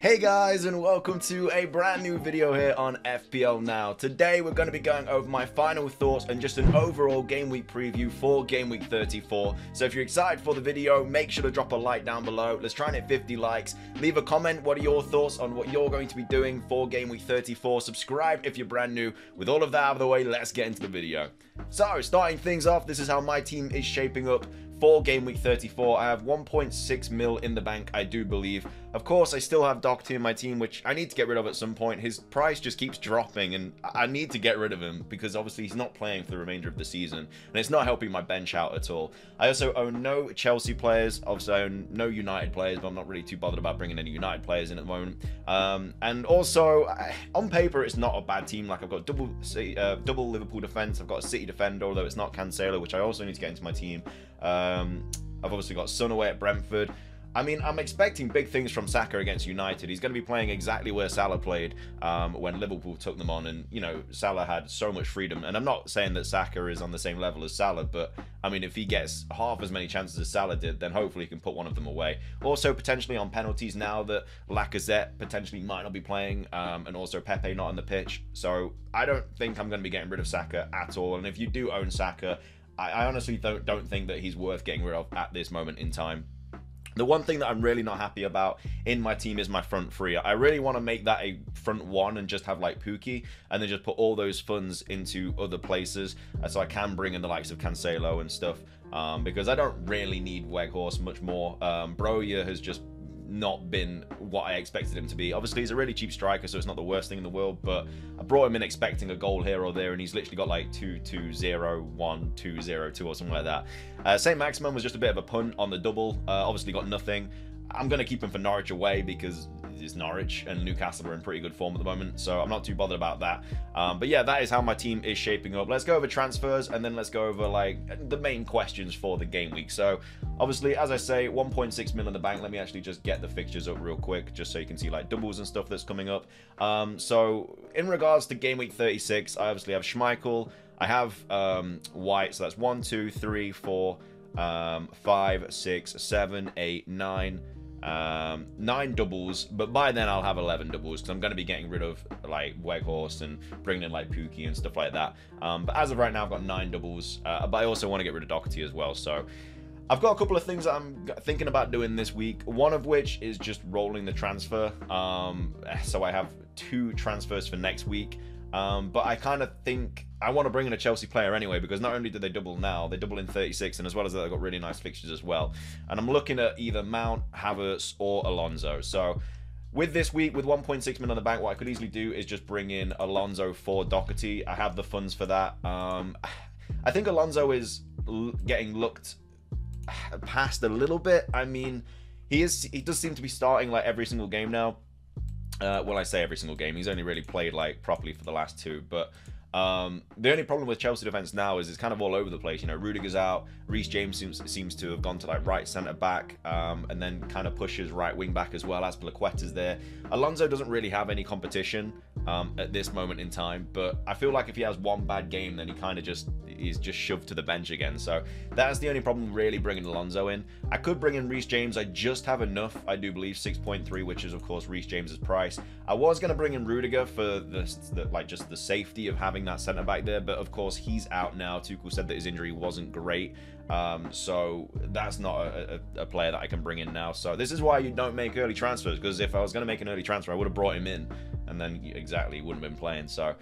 Hey guys, and welcome to a brand new video here on FPL Now. Today we're going to be going over my final thoughts and just an overall game week preview for game week 34. So if you're excited for the video, make sure to drop a like down below. Let's try and hit 50 likes. Leave a comment. What are your thoughts on what you're going to be doing for game week 34? Subscribe if you're brand new. With all of that out of the way, let's get into the video. So starting things off, this is how my team is shaping up for game week 34. I have 1.6 mil in the bank, I do believe. Of course, I still have Doherty in my team, which I need to get rid of at some point. His price just keeps dropping, and I need to get rid of him because obviously he's not playing for the remainder of the season, and it's not helping my bench out at all. I also own no Chelsea players. Obviously, I own no United players, but I'm not really too bothered about bringing any United players in at the moment. And also, on paper, it's not a bad team. Like, I've got double Liverpool defense. I've got a City defender, although it's not Cancelo, which I also need to get into my team. I've obviously got Son away at Brentford. I mean, I'm expecting big things from Saka against United. He's going to be playing exactly where Salah played when Liverpool took them on. And, you know, Salah had so much freedom. And I'm not saying that Saka is on the same level as Salah, but, I mean, if he gets half as many chances as Salah did, then hopefully he can put one of them away. Also, potentially on penalties now that Lacazette potentially might not be playing, and also Pepe not on the pitch. So I don't think I'm going to be getting rid of Saka at all. And if you do own Saka, I honestly don't think that he's worth getting rid of at this moment in time. The one thing that I'm really not happy about in my team is my front three. I really want to make that a front one and just have like Pukki and then just put all those funds into other places so I can bring in the likes of Cancelo and stuff, because I don't really need Weghorst much more. Broja has just not been what I expected him to be. Obviously, he's a really cheap striker, so it's not the worst thing in the world, but I brought him in expecting a goal here or there, and he's literally got like 2-2-0, 1-2-0-2 or something like that. St. Maximin was just a bit of a punt on the double. Obviously got nothing. I'm going to keep him for Norwich away because it's Norwich and Newcastle are in pretty good form at the moment, so I'm not too bothered about that. But yeah, that is how my team is shaping up. Let's go over transfers and then let's go over like the main questions for the game week. So obviously, as I say, 1.6 mil in the bank. Let me actually just get the fixtures up real quick just so you can see like doubles and stuff that's coming up. So in regards to game week 36, I obviously have Schmeichel. I have White, so that's 1, 2, 3, 4, 5, 6, 7, 8, 9. 9 doubles, but by then I'll have 11 doubles because I'm going to be getting rid of like Weghorst and bringing in like Pukki and stuff like that. But as of right now, I've got 9 doubles, but I also want to get rid of Doherty as well. So I've got a couple of things that I'm thinking about doing this week, one of which is just rolling the transfer. So I have 2 transfers for next week. But I kind of think I want to bring in a Chelsea player anyway, because not only do they double now, they double in 36, and as well as that, they've got really nice fixtures as well. And I'm looking at either Mount, Havertz, or Alonso. So with this week, with 1.6 mil on the bank, what I could easily do is just bring in Alonso for Doherty. I have the funds for that. I think Alonso is getting looked past a little bit. I mean, he does seem to be starting like every single game now. Well, I say every single game. He's only really played like properly for the last 2, but the only problem with Chelsea defense now is it's kind of all over the place. You know, Rudiger's out, Reece James seems to have gone to like right centre back, and then kind of pushes right wing back as well. Azpilicueta's there. Alonso doesn't really have any competition at this moment in time, but I feel like if he has one bad game, then he's just shoved to the bench again. So that's the only problem really bringing Alonso in. I could bring in Reece James. I just have enough, I do believe, 6.3, which is of course Reece James's price. I was going to bring in Rudiger for just the safety of having that centre back there, but of course he's out now. Tuchel said that his injury wasn't great, so that's not a player that I can bring in now. So this is why you don't make early transfers, because if I was going to make an early transfer, I would have brought him in, and then exactly he wouldn't have been playing. So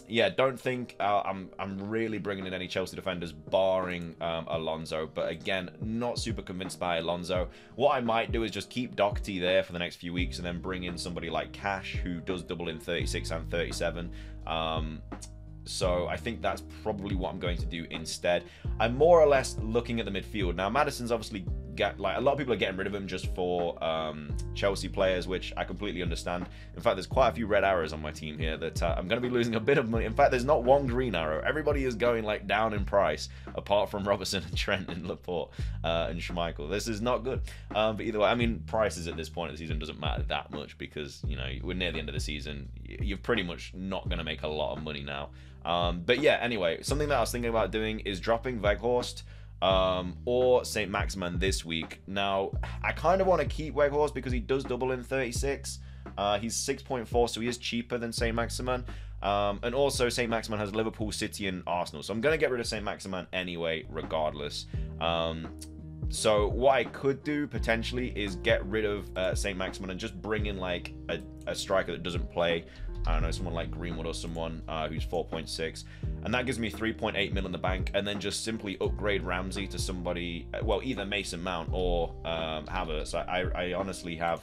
yeah, don't think I'm really bringing in any Chelsea defenders barring Alonso, but again, not super convinced by Alonso. What I might do is just keep Doherty there for the next few weeks and then bring in somebody like Cash, who does double in 36 and 37. So I think that's probably what I'm going to do instead. I'm more or less looking at the midfield. Now, Maddison's obviously like a lot of people are getting rid of him just for Chelsea players, which I completely understand. In fact, there's quite a few red arrows on my team here that I'm going to be losing a bit of money. In fact, there's not one green arrow. Everybody is going like down in price, apart from Robertson and Trent and Laporte and Schmeichel. This is not good. But either way, I mean, prices at this point of the season doesn't matter that much because, you know, we're near the end of the season. You're pretty much not going to make a lot of money now. But yeah, anyway, something that I was thinking about doing is dropping Weghorst or St. Maximin this week. Now, I kind of want to keep Weghorst because he does double in 36. He's 6.4, so he is cheaper than St. Maximin. And also, St. Maximin has Liverpool, City, and Arsenal. So I'm going to get rid of St. Maximin anyway, regardless. So what I could do, potentially, is get rid of St. Maximin and just bring in, like, a striker that doesn't play. I don't know, someone like Greenwood or someone who's 4.6. And that gives me 3.8 mil in the bank. And then just simply upgrade Ramsey to somebody, well, either Mason Mount or Havertz. I honestly have...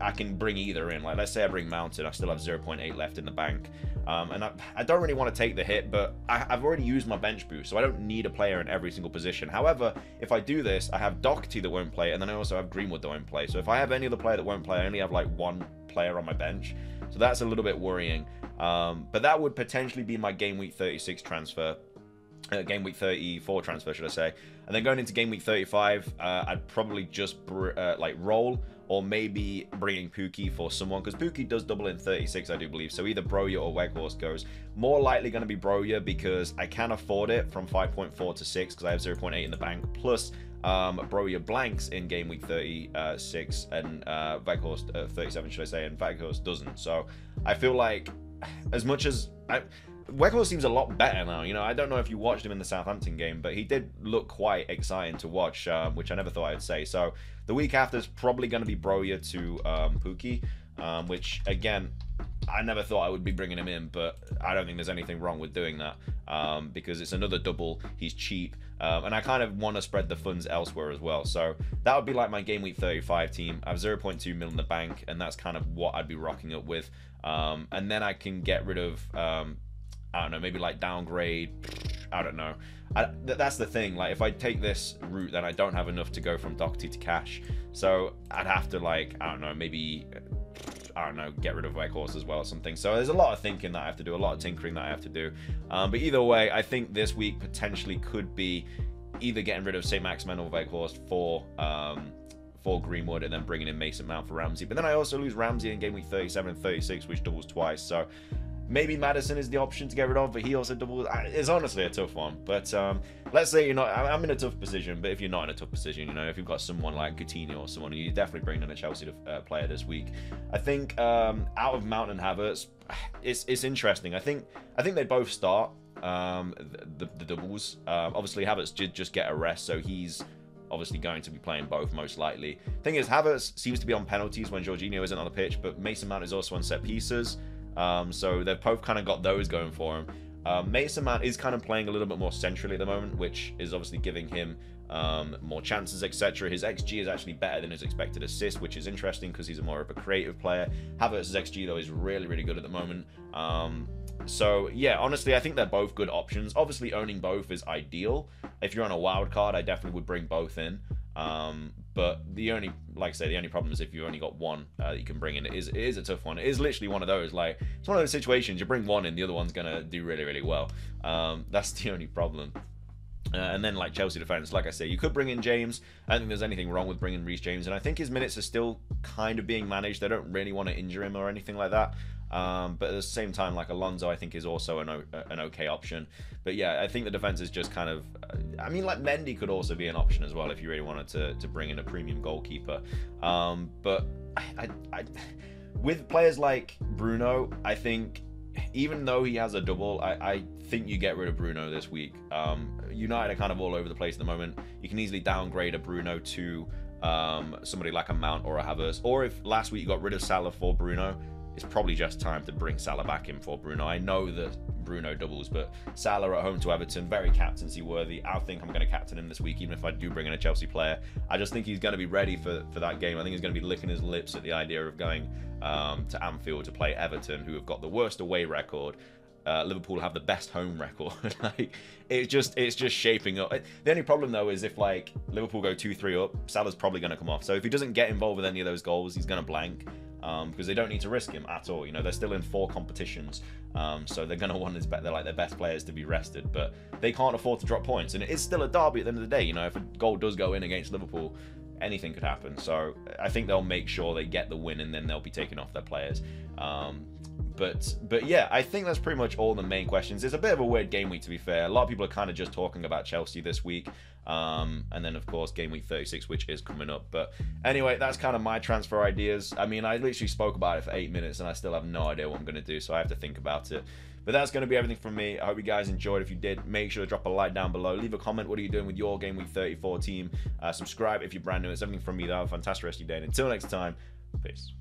I can bring either in. Like, let's say I bring Mount in, I still have 0.8 left in the bank. And I don't really want to take the hit, but I've already used my bench boost, so I don't need a player in every single position. However, if I do this, I have Doherty that won't play, and then I also have Greenwood that won't play. So if I have any other player that won't play, I only have like one player on my bench. So that's a little bit worrying. But that would potentially be my game week 36 transfer. Game week 34 transfer, should I say. And then going into game week 35, I'd probably just like roll, or maybe bringing Pukki for someone, because Pukki does double in 36, I do believe. So either Broja or Weghorst goes. More likely going to be Broja, because I can afford it from 5.4 to 6, because I have 0.8 in the bank. Plus, Broja blanks in game week 36, and Weghorst 37, should I say, and Weghorst doesn't. So I feel like, as much as... Weghorst seems a lot better now. You know, I don't know if you watched him in the Southampton game, but he did look quite exciting to watch, which I never thought I'd say. So the week after is probably going to be Broja to Pukki, which, again, I never thought I would be bringing him in, but I don't think there's anything wrong with doing that, because it's another double. He's cheap, and I kind of want to spread the funds elsewhere as well. So that would be like my game week 35 team. I have 0.2 mil in the bank, and that's kind of what I'd be rocking up with. And then I can get rid of... I don't know, maybe like downgrade. I don't know. That's the thing. Like, if I take this route, then I don't have enough to go from Doherty to cash. So I'd have to, like, I don't know, maybe, I don't know, get rid of Weghorst as well or something. So there's a lot of thinking that I have to do, a lot of tinkering that I have to do. But either way, I think this week potentially could be either getting rid of St. Maximin or Weghorst for Greenwood, and then bringing in Mason Mount for Ramsey. But then I also lose Ramsey in game week 37 and 36, which doubles twice. So maybe Maddison is the option to get rid of, but he also doubles. It's honestly a tough one. But let's say you're not... I'm in a tough position, but if you're not in a tough position, you know, if you've got someone like Coutinho or someone, you definitely bring in a Chelsea player this week. I think out of Mount and Havertz, it's interesting. I think they both start the doubles. Obviously, Havertz did just get a rest, so he's obviously going to be playing both, most likely. Thing is, Havertz seems to be on penalties when Jorginho isn't on the pitch, but Mason Mount is also on set pieces. So they've both kind of got those going for him. Mason Mount is kind of playing a little bit more centrally at the moment, which is obviously giving him more chances, etc. His XG is actually better than his expected assist, which is interesting because he's more of a creative player. Havertz's XG, though, is really, really good at the moment. So, yeah, honestly, I think they're both good options. Obviously, owning both is ideal. If you're on a wild card, I definitely would bring both in. But the only, like I say, the only problem is if you've only got one that you can bring in. It is a tough one. It is literally one of those, like, it's one of those situations, you bring one in, the other one's going to do really, really well. That's the only problem. And then, like, Chelsea defense, like I say, you could bring in James. I don't think there's anything wrong with bringing Reece James, and I think his minutes are still kind of being managed. They don't really want to injure him or anything like that. But at the same time, like, Alonso, I think, is also an okay option. But yeah, I think the defense is just kind of... I mean, like, Mendy could also be an option as well if you really wanted to bring in a premium goalkeeper. But with players like Bruno, I think... Even though he has a double, I think you get rid of Bruno this week. United are kind of all over the place at the moment. You can easily downgrade a Bruno to somebody like a Mount or a Havertz. Or if last week you got rid of Salah for Bruno, it's probably just time to bring Salah back in for Bruno. I know that Bruno doubles, but Salah at home to Everton, very captaincy worthy. I think I'm going to captain him this week, even if I do bring in a Chelsea player. I just think he's going to be ready for that game. I think he's going to be licking his lips at the idea of going to Anfield to play Everton, who have got the worst away record. Liverpool have the best home record. Like, it's just shaping up. The only problem, though, is if, like, Liverpool go 2-3 up, Salah's probably going to come off. So if he doesn't get involved with any of those goals, he's going to blank. Because they don't need to risk him at all. You know, they're still in 4 competitions, so they're going to want their best players to be rested, but they can't afford to drop points. And it is still a derby at the end of the day. You know, if a goal does go in against Liverpool, anything could happen. So I think they'll make sure they get the win, and then they'll be taking off their players. But yeah, I think that's pretty much all the main questions. It's a bit of a weird game week, to be fair. A lot of people are kind of just talking about Chelsea this week. And then, of course, game week 36, which is coming up. But anyway, that's kind of my transfer ideas. I mean, I literally spoke about it for 8 minutes, and I still have no idea what I'm going to do, so I have to think about it. But that's going to be everything from me. I hope you guys enjoyed. If you did, make sure to drop a like down below. Leave a comment. What are you doing with your game week 34 team? Subscribe if you're brand new. It's everything from me, though. Have a fantastic rest of your day. And until next time, peace.